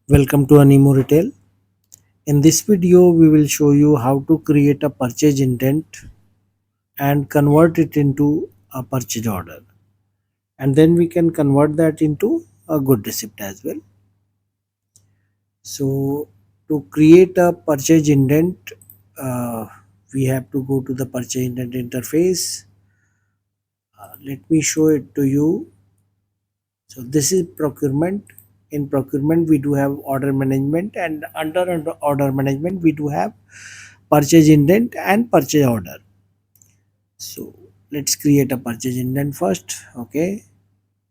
Welcome to Animo Retail. In this video, we will show you how to create a purchase intent and convert it into a purchase order. And then we can convert that into a good receipt as well. So to create a purchase indent, we have to go to the purchase indent interface. Let me show it to you. So this is procurement. In procurement, we do have order management, and under order management, we do have purchase indent and purchase order. So let's create a purchase indent first. Okay,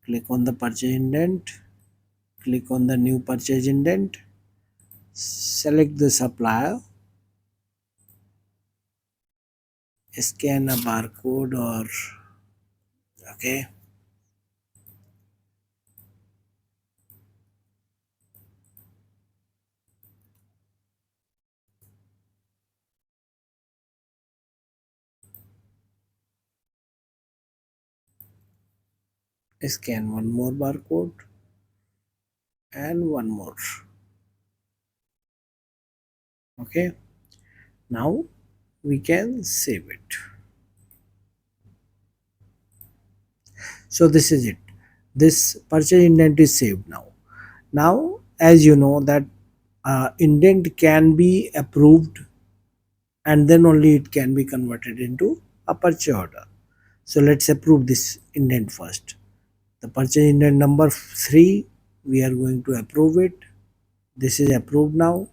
click on the purchase indent, click on the new purchase indent, select the supplier, scan a barcode or okay, scan one more barcode and one more. Okay, now we can save it. So this is it. This purchase indent is saved now. Now, as you know that indent can be approved and then only it can be converted into a purchase order. So let's approve this indent first. The purchase indent number 3, we are going to approve it. This is approved now.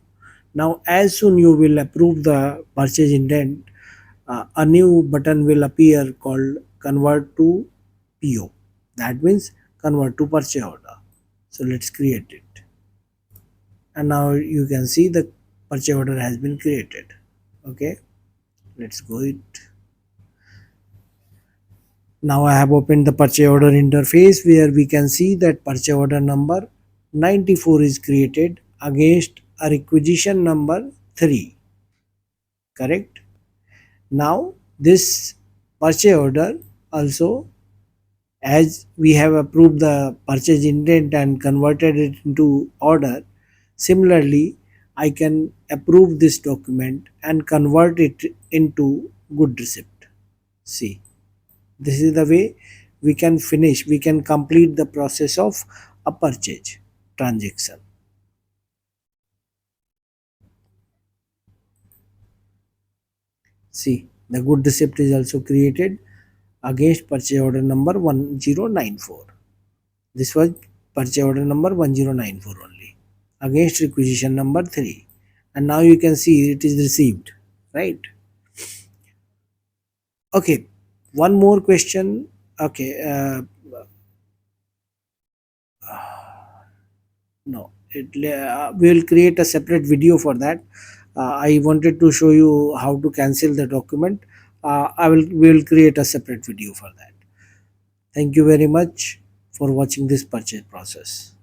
Now as soon you will approve the purchase indent, a new button will appear called convert to PO. That means convert to purchase order. So let's create it. And now you can see the purchase order has been created. Okay, let's go it. Now I have opened the purchase order interface where we can see that purchase order number 94 is created against a requisition number 3. Correct? Now this purchase order also, as we have approved the purchase intent and converted it into order, similarly I can approve this document and convert it into good receipt. See, this is the way we can complete the process of a purchase transaction. See, the good receipt is also created against purchase order number 1094. This was purchase order number 1094 only against requisition number 3. And now you can see it is received, right? Okay, one more question. Okay, no, we will create a separate video for that. I wanted to show you how to cancel the document. We will create a separate video for that. Thank you very much for watching this purchase process.